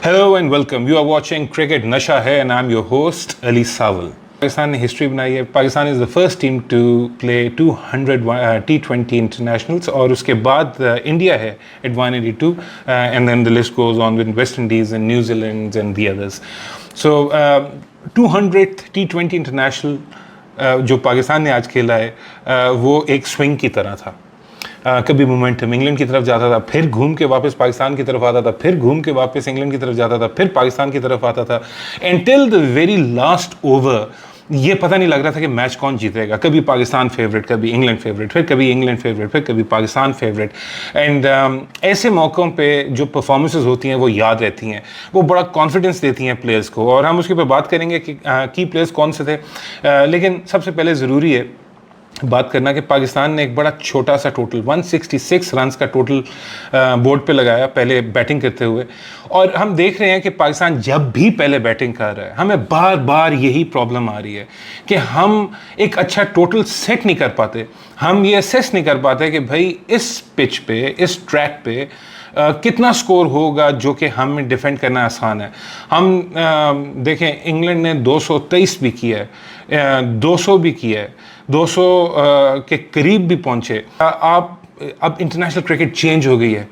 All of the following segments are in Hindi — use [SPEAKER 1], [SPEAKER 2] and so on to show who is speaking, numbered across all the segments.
[SPEAKER 1] Hello and welcome. You are watching Cricket Nasha Hai and I'm your host Ali Sawal. Pakistan ने हिस्ट्री बनाई है. Pakistan is the first team to play 200 T20 internationals और उसके बाद इंडिया है at 182 and then the list goes on with West Indies and New Zealand and the others. So 200th T20 international जो पाकिस्तान ने आज खेला है वो एक स्विंग की तरह था. कभी मोमेंटम इंग्लैंड की तरफ जाता था, फिर घूम के वापस पाकिस्तान की तरफ आता था, फिर घूम के वापस इंग्लैंड की तरफ जाता था, फिर पाकिस्तान की तरफ आता था. Until the very last over ये पता नहीं लग रहा था कि मैच कौन जीतेगा. कभी पाकिस्तान फेवरेट, कभी इंग्लैंड फेवरेट, फिर कभी इंग्लैंड फेवरेट, फिर कभी पाकिस्तान फेवरेट. एंड ऐसे मौक़ों पे जो परफॉर्मेंसेस होती हैं वो याद रहती हैं, वो बड़ा कॉन्फिडेंस देती हैं प्लेयर्स को. और हम उसके ऊपर बात करेंगे कि की प्लेयर्स कौन से थे. लेकिन सबसे पहले ज़रूरी है बात करना कि पाकिस्तान ने एक बड़ा छोटा सा टोटल 166 रन्स का टोटल बोर्ड पे लगाया पहले बैटिंग करते हुए. और हम देख रहे हैं कि पाकिस्तान जब भी पहले बैटिंग कर रहा है हमें बार बार यही प्रॉब्लम आ रही है कि हम एक अच्छा टोटल सेट नहीं कर पाते. हम ये असेस नहीं कर पाते कि भाई इस पिच पे, इस ट्रैक पे कितना स्कोर होगा जो कि हमें डिफेंड करना आसान है. हम देखें इंग्लैंड ने 223 भी किया है, 200 भी किया है, 200 के करीब भी पहुंचे. आप अब इंटरनेशनल क्रिकेट चेंज हो गई है.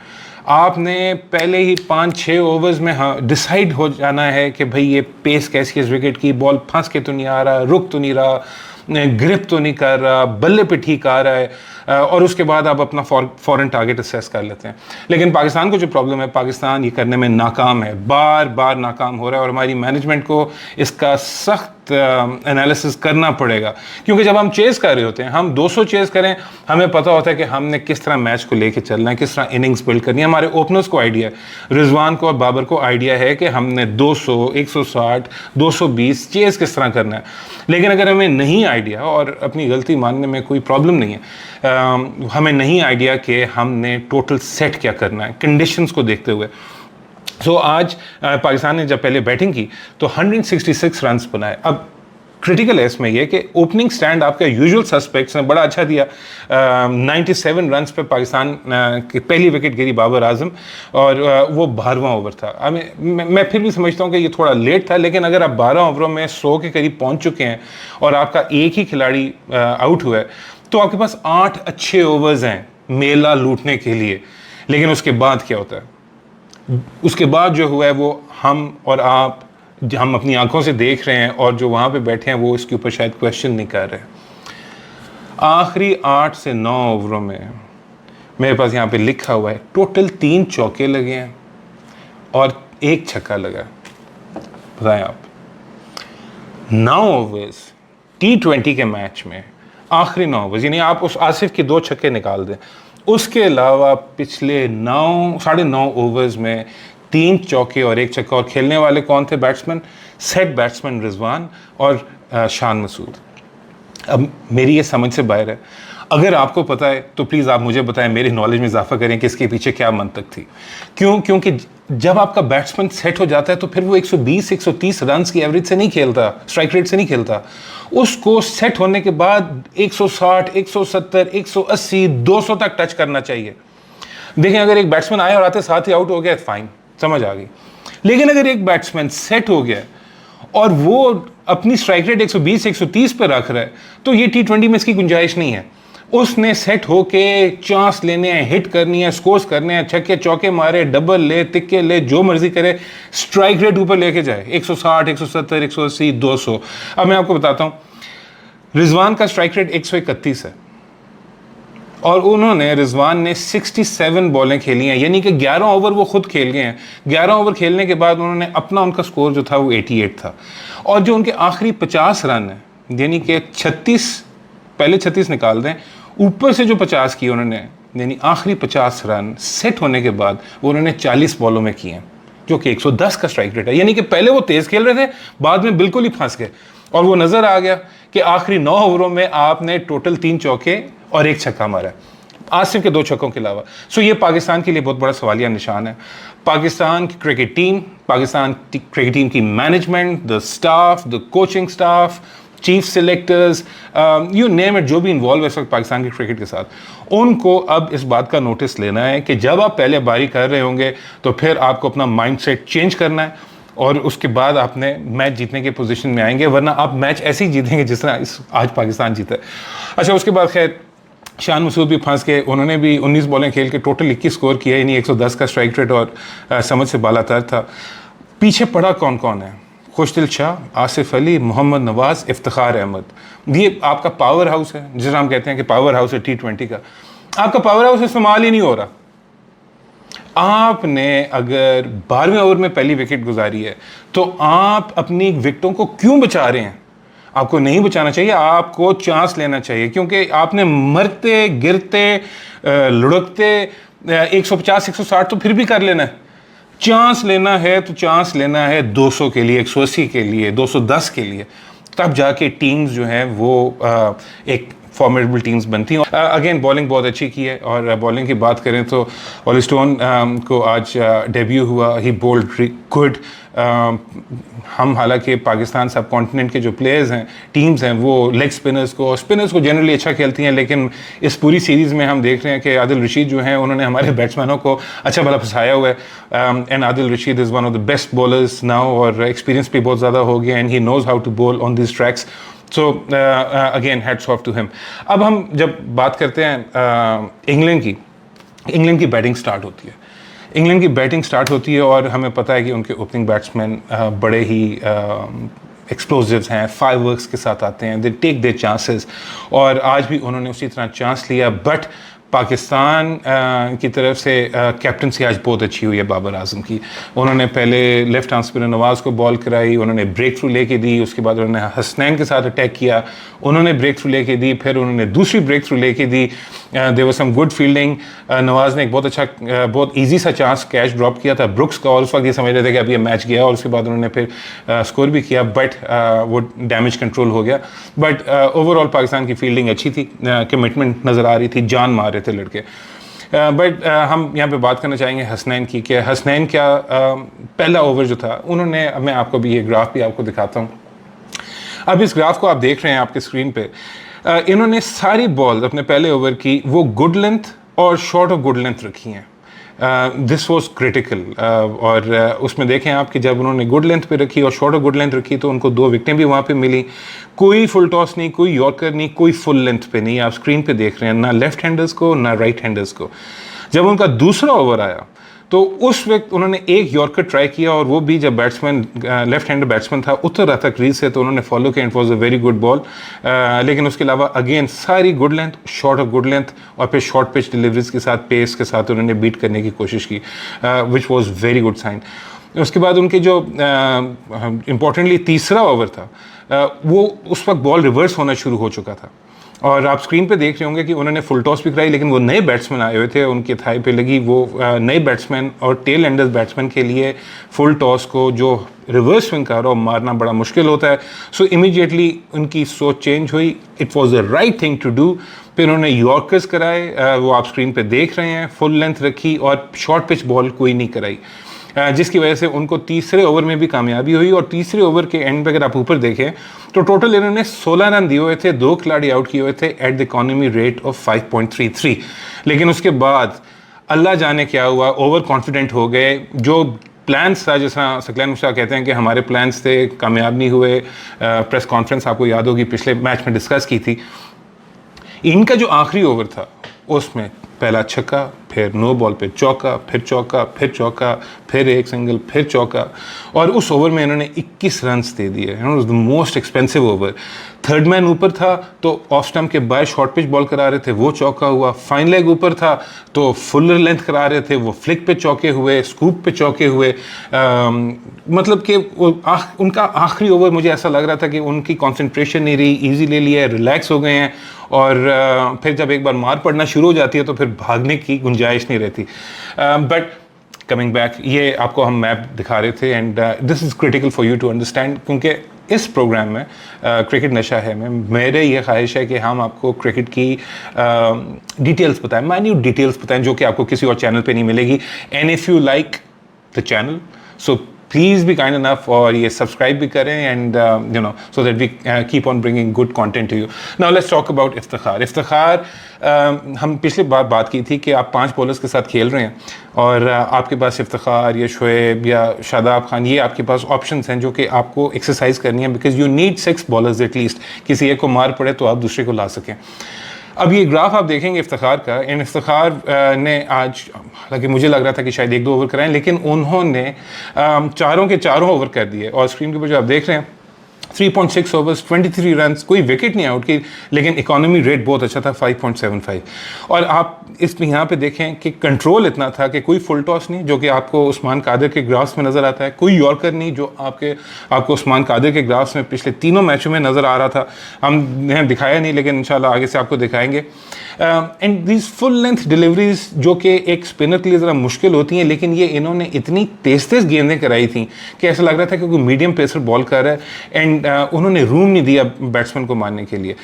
[SPEAKER 1] आपने पहले ही 5-6 ओवर्स में डिसाइड हो जाना है कि भाई ये पेस कैसी है इस विकेट की, बॉल फंस के तो नहीं आ रहा, रुक तो नहीं रहा, ग्रिप तो नहीं कर रहा, बल्ले पे ठीक आ रहा है, और उसके बाद आप अपना फॉरेन टारगेट असेस कर लेते हैं. लेकिन पाकिस्तान को जो प्रॉब्लम है, पाकिस्तान ये करने में नाकाम है, बार बार नाकाम हो रहा है. और हमारी मैनेजमेंट को इसका सख्त एनालिसिस करना पड़ेगा, क्योंकि जब हम चेस कर रहे होते हैं, हम 200 चेस करें, हमें पता होता है कि हमने किस तरह मैच को लेके चलना है, किस तरह इनिंग्स बिल्ड करनी है. हमारे ओपनर्स को आइडिया है, रिजवान को और बाबर को आइडिया है कि हमने 200, 160, 220 चेस किस तरह करना है. लेकिन अगर हमें नहीं आइडिया, और अपनी गलती मानने में कोई प्रॉब्लम नहीं है, हमें नहीं आइडिया कि हमने टोटल सेट क्या करना है कंडीशंस को देखते हुए. सो आज पाकिस्तान ने जब पहले बैटिंग की तो 166 रन्स बनाए. अब क्रिटिकल है इसमें यह कि ओपनिंग स्टैंड आपके यूजुअल सस्पेक्ट्स ने बड़ा अच्छा दिया. 97 रन्स पे पाकिस्तान की पहली विकेट गिरी बाबर आजम, और वो 12वां ओवर था. मैं फिर भी समझता हूँ कि ये थोड़ा लेट था, लेकिन अगर आप 12 ओवरों में 100 के करीब पहुँच चुके हैं और आपका एक ही खिलाड़ी आउट हुआ है, तो आपके पास 8 अच्छे ओवर्स हैं मेला लूटने के लिए. लेकिन उसके बाद क्या होता है? उसके बाद जो हुआ है वो हम और आप, हम अपनी आंखों से देख रहे हैं, और जो वहाँ पे बैठे हैं वो इसके ऊपर शायद क्वेश्चन नहीं कर रहे. आखिरी 8 से 9 ओवरों में मेरे पास यहाँ पे लिखा हुआ है टोटल 3 चौके लगे हैं और 1 छक्का लगा. बताएं आप, 9 ओवर्स T20 के मैच में, आखिरी 9 ओवर्स, यानी आप उस आसिफ के 2 छक्के निकाल दें, उसके अलावा पिछले 9-9.5 ओवर्स में 3 चौके और 1 छक्का. और खेलने वाले कौन थे बैट्समैन? सेट बैट्समैन रिजवान और शान मसूद. अब मेरी ये समझ से बाहर है. अगर आपको पता है तो प्लीज़ आप मुझे बताएं, मेरी नॉलेज में इजाफा करें कि इसके पीछे क्या मंतक थी. क्योंकि जब आपका बैट्समैन सेट हो जाता है तो फिर वो 120-130 रन्स की एवरेज से नहीं खेलता, स्ट्राइक रेट से नहीं खेलता. उसको सेट होने के बाद 160, 170, 180, 200 तक टच करना चाहिए. देखें, अगर एक बैट्समैन आया और आते साथ ही आउट हो गया, फाइन, समझ आ गई. लेकिन अगर एक बैट्समैन सेट हो गया और वो अपनी स्ट्राइक रेट 120-130 पर रख रहा है, तो ये T20 में इसकी गुंजाइश नहीं है. उसने सेट होके चांस लेने हैं, हिट करनी है, स्कोर्स करने हैं, छक्के चौके मारे, डबल ले, तिक्के ले, जो मर्जी करे, स्ट्राइक रेट ऊपर लेके जाए 160, 170, 180, 200. अब मैं आपको बताता हूँ, रिजवान का स्ट्राइक रेट 131 है और उन्होंने, रिजवान ने 67 बॉलें खेली हैं, यानी कि 11 ओवर वो खुद खेल गए हैं. 11 ओवर खेलने के बाद उन्होंने अपना, उनका स्कोर जो था वो 88 था. और जो उनके आखिरी 50 रन है, यानी कि 36, पहले 36 निकाल दें, ऊपर से जो 50 किए उन्होंने, यानी आखिरी 50 रन सेट होने के बाद वो उन्होंने 40 बॉलों में किए हैं, जो कि 110 का स्ट्राइक रेट है. यानी कि पहले वो तेज़ खेल रहे थे, बाद में बिल्कुल ही फंस गए. और वो नज़र आ गया कि आखिरी 9 ओवरों में आपने टोटल 3 चौके और 1 छक्का मारा, आसिफ के 2 छक्कों के अलावा. सो ये पाकिस्तान के लिए बहुत बड़ा सवालिया निशान है. पाकिस्तान की cricket team, Pakistan cricket team की management, the staff, the coaching staff, chief selectors, you name it, जो भी इन्वॉल्व है इस वक्त पाकिस्तान की क्रिकेट के साथ, उनको अब इस बात का नोटिस लेना है कि जब आप पहले बारी कर रहे होंगे तो फिर आपको अपना माइंडसेट चेंज करना है और उसके बाद आपने मैच जीतने की पोजीशन में आएंगे, वरना आप मैच ऐसे ही जीतेंगे जिस तरह आज पाकिस्तान जीता है। अच्छा, उसके बाद खैर शान मसूद भी फंस गए, उन्होंने भी 19 बॉलें खेल के टोटल 21 स्कोर किया, यानी 110 का स्ट्राइक रेट और समझ से बालातर था। पीछे पड़ा कौन कौन है? खुशदिल शाह, आसिफ अली, मोहम्मद नवाज, इफ्तिखार अहमद। ये आपका पावर हाउस है, जिसे हम कहते हैं कि पावर हाउस है T20 का। आपका पावर हाउस इस्तेमाल ही नहीं हो रहा। आपने अगर 12वें ओवर में पहली विकेट गुजारी है तो आप अपनी विकेटों को क्यों बचा रहे हैं? आपको नहीं बचाना चाहिए, आपको चांस लेना चाहिए, क्योंकि आपने मरते गिरते लुढ़कते 150 160 तो फिर भी कर लेना है। चांस लेना है तो चांस लेना है 200 के लिए, 180 के लिए, 210 के लिए, तब जाके टीम्स जो हैं वो एक फॉर्मेडेबल टीम्स बनती हैं। अगेन बॉलिंग बहुत अच्छी की है, और बॉलिंग की बात करें तो ऑली स्टोन को आज डेब्यू हुआ, ही बोल्ड गुड। हम हालांकि पाकिस्तान सब कॉन्टिनेंट के जो प्लेयर्स हैं, टीम्स हैं, वो लेग स्पिनर्स को जनरली अच्छा खेलती हैं, लेकिन इस पूरी सीरीज़ में हम देख रहे हैं कि आदिल रशीद जो हैं उन्होंने हमारे बैट्समैनों को अच्छा भला फंसाया हुआ है। And Adil Rashid is one of the best bowlers now, और एक्सपीरियंस भी बहुत ज़्यादा हो गया, and he knows how to bowl on this tracks. So again hats off to him. अब हम जब बात करते हैं इंग्लैंड की बैटिंग स्टार्ट होती है। इंग्लैंड की बैटिंग स्टार्ट होती है और हमें पता है कि उनके ओपनिंग बैट्समैन बड़े ही एक्सप्लोजिव्स हैं, फायरवर्क्स के साथ आते हैं, दे टेक देयर चांसेस, और आज भी उन्होंने उसी तरह चांस लिया। बट पाकिस्तान की तरफ से कैप्टनसी आज बहुत अच्छी हुई है बाबर आजम की। उन्होंने पहले लेफ्ट आर्म स्पिनर नवाज़ को बॉल कराई, उन्होंने ब्रेक थ्रू लेके दी, उसके बाद उन्होंने हसनैन के साथ अटैक किया, उन्होंने ब्रेक थ्रू लेके दी, फिर उन्होंने दूसरी ब्रेक थ्रू लेके दी। There was some good fielding. Nawaz ने एक बहुत ईजी सा चांस कैच ड्रॉप किया था ब्रुक्स का, और उस वक्त ये समझ रहे थे कि अब ये मैच गया, और उसके बाद उन्होंने फिर स्कोर भी किया, बट वो डैमेज कंट्रोल हो गया। बट ओवरऑल पाकिस्तान की फील्डिंग अच्छी थी, कमिटमेंट नज़र आ रही थी, जान मार रहे थे लड़के। बट हम यहाँ पे बात करना चाहेंगे हसनैन की, कि हसनैन क्या पहला ओवर जो था उन्होंने, मैं आपको भी ये ग्राफ भी आपको दिखाता हूँ। अब इस ग्राफ को आप देख रहे हैं आपके स्क्रीन पे, इन्होंने सारी बॉल अपने पहले ओवर की वो गुड लेंथ और शॉर्ट ऑफ गुड लेंथ रखी हैं। दिस वॉज क्रिटिकल, और उसमें देखें आप कि जब उन्होंने गुड लेंथ पे रखी और शॉर्ट ऑफ गुड लेंथ रखी तो उनको 2 विकेटें भी वहाँ पे मिली। कोई फुल टॉस नहीं, कोई यॉर्कर नहीं, कोई फुल लेंथ पे नहीं, आप स्क्रीन पे देख रहे हैं, ना लेफ्ट हैंडर्स को ना राइट हैंडर्स को। जब उनका दूसरा ओवर आया तो उस वक्त उन्होंने एक यॉर्कर ट्राई किया, और वो भी जब बैट्समैन लेफ्ट हैंडर बैट्समैन था उतर रहा था क्रीज से, तो उन्होंने फॉलो किया, it was a very good ball. लेकिन उसके अलावा अगेन सारी good length, short of good length, और फिर शॉर्ट पिच डिलीवरीज के साथ, पेस के साथ उन्होंने बीट करने की कोशिश की, which was very good sign. उसके बाद उनके जो इम्पोर्टेंटली तीसरा ओवर था, वो उस वक्त बॉल रिवर्स होना शुरू हो चुका था, और आप स्क्रीन पे देख रहे होंगे कि उन्होंने फुल टॉस भी कराई, लेकिन वो नए बैट्समैन आए हुए थे, उनके थाई पे लगी वो नए बैट्समैन और टेल एंडर्स बैट्समैन के लिए फुल टॉस को जो रिवर्स स्विंग कर रहा हो मारना बड़ा मुश्किल होता है। सो इमीडिएटली उनकी सोच चेंज हुई, it was the right thing to do. फिर उन्होंने यॉर्कर्स कराए, वो आप स्क्रीन पे देख रहे हैं, फुल लेंथ रखी, और शॉर्ट पिच बॉल कोई नहीं कराई, जिसकी वजह से उनको तीसरे ओवर में भी कामयाबी हुई। और तीसरे ओवर के एंड पे अगर आप ऊपर देखें तो टोटल इन्होंने 16 रन दिए हुए थे, 2 खिलाड़ी आउट किए हुए थे at the economy rate of 5.33। लेकिन उसके बाद अल्लाह जाने क्या हुआ, ओवर कॉन्फिडेंट हो गए। जो प्लान्स था, जैसा सकलैन मुश्ताक कहते हैं कि हमारे प्लान्स थे, कामयाब नहीं हुए। प्रेस कॉन्फ्रेंस आपको याद होगी पिछले मैच में डिस्कस की थी। इनका जो आखिरी ओवर था उसमें पहला छक्का, फिर नो बॉल पे चौका, फिर चौका, फिर चौका, फिर एक सिंगल, फिर चौका, और उस ओवर में इन्होंने 21 रन्स दे दिए। It was the most expensive over. Third man ऊपर था तो ऑफ स्टंप के बाय शॉर्ट पिच बॉल करा रहे थे, वो चौका हुआ। फाइन लेग ऊपर था तो फुल लेंथ करा रहे थे, वो फ्लिक पे चौके हुए, स्कूप पे चौके हुए। मतलब कि उनका आखिरी ओवर मुझे ऐसा लग रहा था कि उनकी कॉन्सेंट्रेशन नहीं रही, ईजी ले लिया, रिलैक्स हो गए हैं, और फिर जब एक बार मार पड़ना शुरू हो जाती है तो फिर भागने की गुंजाइश नहीं रहती। बट कमिंग बैक, ये आपको हम मैप दिखा रहे थे, and this is critical for you to understand, क्योंकि इस प्रोग्राम में क्रिकेट नशा है में मेरे ये ख्वाहिश है कि हम आपको क्रिकेट की डिटेल्स बताएं, माइन्यूट डिटेल्स बताएं, जो कि आपको किसी और चैनल पे नहीं मिलेगी। And if you like the channel, so please be kind enough और ये सब्सक्राइब भी करें and you know so that we keep on bringing good content to you. Now let's talk about Iftikhar. हम पिछली बार बात की थी कि आप 5 बॉलर्स के साथ खेल रहे हैं और आपके पास इफ्तिखार या शोएब या शादाब खान, ये आपके पास ऑप्शंस हैं जो कि आपको एक्सरसाइज करनी है, because you need 6 bowlers at least. किसी एक को मार पड़े तो आप दूसरे को ला सकें. अब ये ग्राफ आप देखेंगे इफ्तिखार का, इन इफ्तिखार ने आज, हालांकि मुझे लग रहा था कि शायद 1-2 ओवर कराएं, लेकिन उन्होंने चारों के चारों ओवर कर दिए. और स्क्रीन के ऊपर जो आप देख रहे हैं 3.6 ओवर्स 23 रन, कोई विकेट नहीं आउट की, लेकिन इकोनॉमी रेट बहुत अच्छा था 5.75. और आप इसमें यहाँ पे देखें कि कंट्रोल इतना था कि कोई फुल टॉस नहीं जो कि आपको उस्मान कादिर के ग्राफ्स में नज़र आता है, कोई यॉर्कर नहीं जो आपको उस्मान कादिर के ग्राफ्स में पिछले तीनों मैचों में नज़र आ रहा था. हमने दिखाया नहीं, लेकिन इंशाल्लाह आगे से आपको दिखाएंगे. And these full length deliveries जो कि एक स्पिनर के लिए ज़रा मुश्किल होती हैं, लेकिन ये इन्होंने इतनी तेज़ गेंदें कराई थी कि ऐसा लग रहा था कि कोई मीडियम पेसर बॉल कर रहा है. एंड उन्होंने रूम नहीं दिया बैट्समैन को मारने के लिए.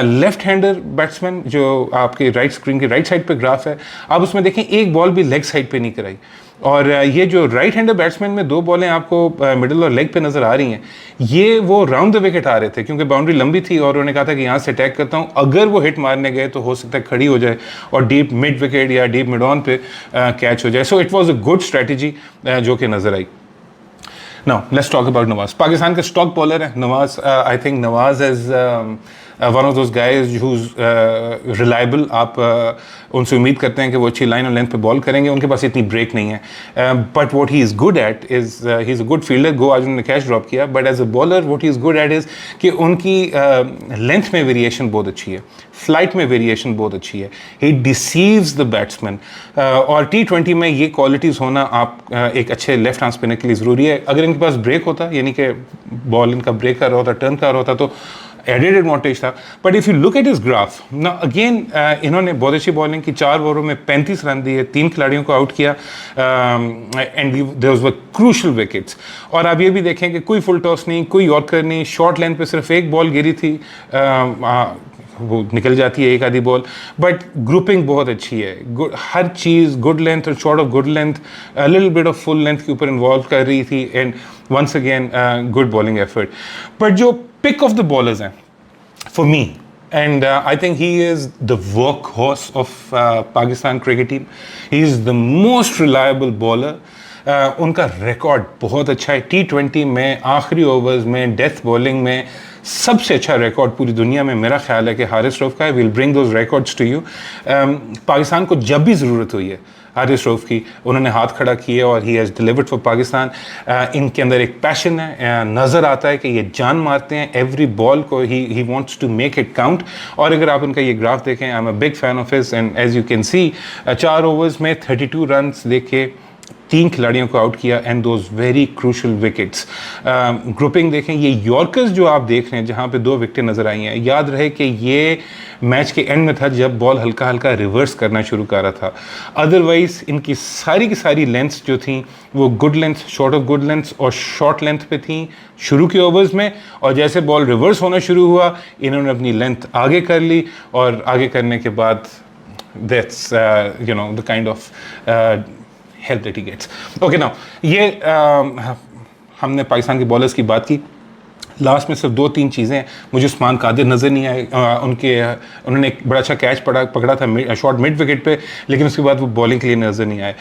[SPEAKER 1] लेफ्ट हैंडर बैट्समैन जो आपके राइट स्क्रीन के राइट साइड पे ग्राफ है, आप उसमें देखें एक बॉल भी लेग साइड पे नहीं कराई. और ये जो राइट हैंडर बैट्समैन में 2 बॉलें आपको मिडिल और लेग पे नज़र आ रही हैं, ये वो राउंड द विकेट आ रहे थे क्योंकि बाउंड्री लंबी थी और उन्होंने कहा था कि यहाँ से अटैक करता हूँ, अगर वो हिट मारने गए तो हो सकता है खड़ी हो जाए और डीप मिड विकेट या डीप मिड ऑन पे कैच हो जाए. So it was a good strategy जो कि नज़र आई. Now, let's talk about Nawaz. Pakistan का स्टॉक बॉलर है Nawaz. I think Nawaz is one of those guys who's reliable. आप उनसे उम्मीद करते हैं कि वो अच्छी लाइन और लेंथ पे बॉल करेंगे. उनके पास इतनी ब्रेक नहीं है. But what he is good at is he's a good fielder. Go आज उन्होंने कैच ड्रॉप किया. But as a bowler, what he is good at is कि उनकी लेंथ में वेरिएशन बहुत अच्छी है, फ्लाइट में वेरिएशन बहुत अच्छी है. ही डिसीव्स द बैट्समैन. और T20 में ये क्वालिटीज़ होना आप एक अच्छे लेफ्ट हैंड स्पिनर के लिए ज़रूरी है. अगर इनके पास ब्रेक होता, यानी कि बॉल इनका ब्रेक कर रहा होता, टर्न कर रहा होता, तो एडेड एडवांटेज था. But if you look at इस ग्राफ ना, अगेन इन्होंने बहुत अच्छी बॉलिंग की. 4 ओवरों में 35 रन दिए, 3 खिलाड़ियों को आउट किया and there was crucial wickets. और आप ये भी देखें कि कोई फुल टॉस नहीं, कोई यॉर्कर नहीं, शॉर्ट लेंथ पे सिर्फ एक बॉल गिरी थी, वो निकल जाती है एक आधी बॉल. बट ग्रुपिंग बहुत अच्छी है, हर चीज़ गुड लेंथ और short of good length, little bit of full length के ऊपर इन्वॉल्व कर रही थी. And once again good bowling effort. But जो पिक ऑफ द बॉलर्स हैं for me, and I think he is the workhorse of Pakistan cricket team. He is the most reliable bowler. उनका रिकॉर्ड बहुत अच्छा है. T20 में आखिरी ओवर्स में डेथ बॉलिंग में सबसे अच्छा रिकॉर्ड पूरी दुनिया में मेरा ख्याल है कि हारिस रऊफ का है. Will bring those records to you. Pakistan को जब भी ज़रूरत हुई है हारिस रऊफ की, उन्होंने हाथ खड़ा किया और he has delivered for Pakistan. इनके अंदर एक पैशन है, नज़र आता है कि ये जान मारते हैं एवरी बॉल को. He wants to make it count. और अगर आप उनका ये ग्राफ देखें, I am a big fan of his. And as you can see 4 overs में 32 रन देके 3 खिलाड़ियों को आउट किया and those very crucial wickets. Grouping देखें, ये यॉर्कर्स जो आप देख रहे हैं जहाँ पे 2 विकेटें नज़र आई हैं, याद रहे कि ये मैच के एंड में था जब बॉल हल्का हल्का रिवर्स करना शुरू कर रहा था. अदरवाइज इनकी सारी की सारी लेंथ्स जो थी वो good length, short of good length और शॉर्ट लेंथ पे थी शुरू के ओवर्स में. और जैसे बॉल रिवर्स होना शुरू हुआ, इन्होंने अपनी लेंथ आगे कर ली और आगे करने के बाद that's you know the kind of help that he gets. Okay, now ये हमने पाकिस्तान के बॉलर्स की बात की. लास्ट में सिर्फ 2-3 चीज़ें मुझे उस्मान कादिर नज़र नहीं आए. उन्होंने एक बड़ा अच्छा कैच पकड़ा था शॉर्ट मिड विकेट पे, लेकिन उसके बाद वो बॉलिंग के लिए नज़र नहीं आए.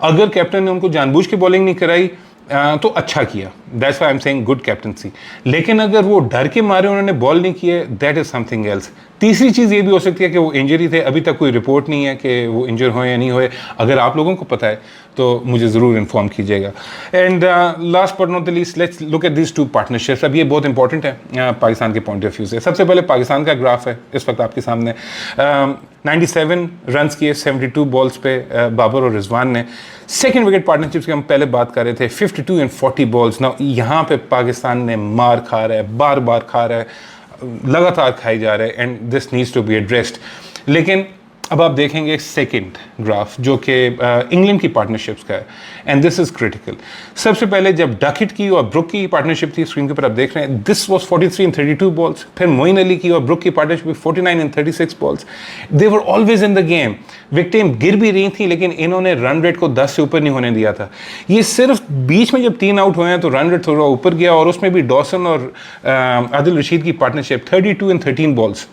[SPEAKER 1] अगर कैप्टन ने उनको जानबूझ के बॉलिंग नहीं कराई तो अच्छा किया, that's why I am saying good captaincy. लेकिन अगर वो डर के मारे उन्होंने बॉल नहीं किए, दैट इज़ समथिंग एल्स. तीसरी चीज़ ये भी हो सकती है कि वो इंजरी थे. अभी तक कोई रिपोर्ट नहीं है कि वो इंजर हो या नहीं हुए. अगर आप लोगों को पता है तो मुझे ज़रूर इन्फॉर्म कीजिएगा. And last but not the least, let's look at this 2 partnerships. अब ये बहुत इंपॉर्टेंट है पाकिस्तान के पॉइंट ऑफ व्यू से. सबसे पहले पाकिस्तान का ग्राफ है इस वक्त आपके सामने. 97 रन किए 72 बॉल्स पे बाबर और रिजवान ने. सेकेंड विकेट पार्टनरशिप्स की हम पहले बात कर रहे थे, 52 एंड 40 बॉल्स. ना यहाँ पे पाकिस्तान ने मार खा रहा है, बार बार खा रहा है, लगातार खाई जा रहे हैं. And this needs to be addressed. लेकिन अब आप देखेंगे सेकंड ग्राफ जो कि इंग्लैंड की पार्टनरशिप्स का है, एंड दिस इज क्रिटिकल। सबसे पहले जब डकिट की और ब्रुक की पार्टनरशिप थी, स्क्रीन के ऊपर आप देख रहे हैं, दिस वाज 43 इन 32 बॉल्स। फिर मोइन अली की और ब्रुक की partnership 49 in 36 balls. They were always in the game. विकेटें गिर भी रही थी लेकिन इन्होंने रन रेट को 10 से ऊपर नहीं होने दिया था। ये सिर्फ बीच में जब 3 आउट हुए हैं तो रन रेट थोड़ा ऊपर गया, और उसमें भी डॉसन और आदिल रशीद की पार्टनरशिप 32 इन 13 बॉल्स,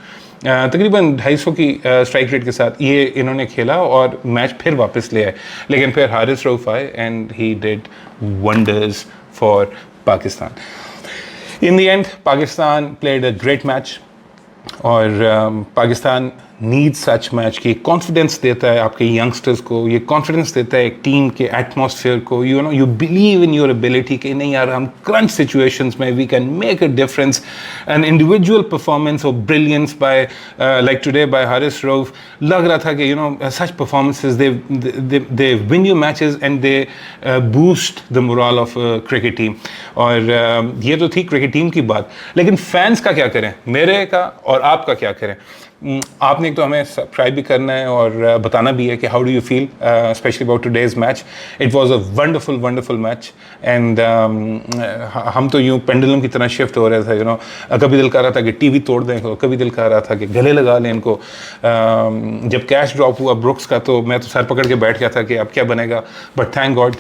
[SPEAKER 1] तकरीबन 250 की स्ट्राइक रेट के साथ ये इन्होंने खेला और मैच फिर वापस ले आए। लेकिन फिर हारिस रऊफ आए and he did wonders for Pakistan. In the end Pakistan played a great match, और पाकिस्तान नीड सच मैच की कॉन्फिडेंस देता है आपके यंगस्टर्स को, ये कॉन्फिडेंस देता है एक टीम के एटमॉस्फेयर को। You know, you believe in your ability कि नहीं यार, हम क्रंच सिचुएशंस में we can make a difference. An individual performance और brilliance by like today by Haris Rauf, लग रहा था कि you know such performances they win your matches and they boost the morale of cricket team. और ये तो थी क्रिकेट टीम की बात, लेकिन फैंस का क्या करें, मेरे का और आपका क्या करें? आपने एक तो हमें सब्सक्राइब भी करना है और बताना भी है कि how do you feel specially about today's match. It was a wonderful match, and हम तो यूँ पेंडुलम की तरह शिफ्ट हो रहे थे। यू नो, कभी दिल कर रहा था कि टीवी तोड़ दें, कभी दिल कर रहा था कि गले लगा लें इनको। जब कैश ड्रॉप हुआ ब्रुक्स का तो मैं तो सर पकड़ के बैठ गया था कि अब क्या बनेगा, बट थैंक गॉड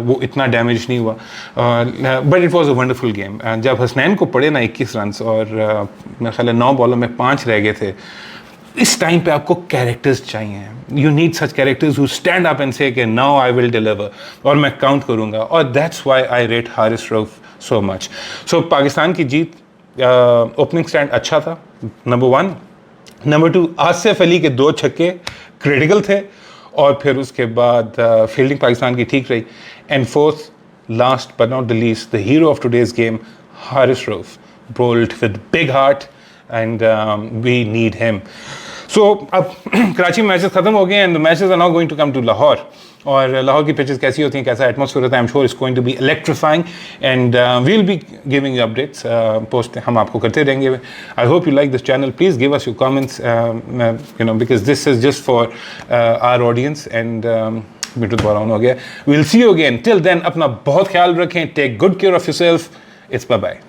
[SPEAKER 1] वो इतना डैमेज नहीं हुआ। But it was a wonderful game. जब हसनैन को पड़े ना 21 रन और मेरे ख्याल 9 बॉलों में 5 रह गए थे, इस टाइम पे आपको कैरेक्टर्स चाहिए। You need such characters who stand up and से कि नाउ आई विल डिलीवर, और मैं काउंट करूंगा, और that's why I rate Haris Rauf so much. So Pakistan की जीत, ओपनिंग स्टैंड अच्छा था, नंबर 1। नंबर 2, आसिफ अली के 2 छक्के क्रिटिकल थे, और फिर उसके बाद फील्डिंग पाकिस्तान की ठीक रही। And fourth, last but not the least, the hero of today's game, Haris Rauf, bowled with big heart, and we need him. So अब कराची में मैचेस खत्म हो गए and the matches are now going to come to Lahore. और लाहौर की पिचेस कैसी होती हैं, कैसा एटमॉस्फेयर होता है, I am sure it's going to be electrifying, and we will be giving you updates, post हम आपको करते रहेंगे। I hope you like this channel, please give us your comments, you know, because this is just for our audience. And minute दोबारा हो गया, we will see you again. Till then अपना बहुत ख्याल रखें, take good care of yourself. It's bye bye.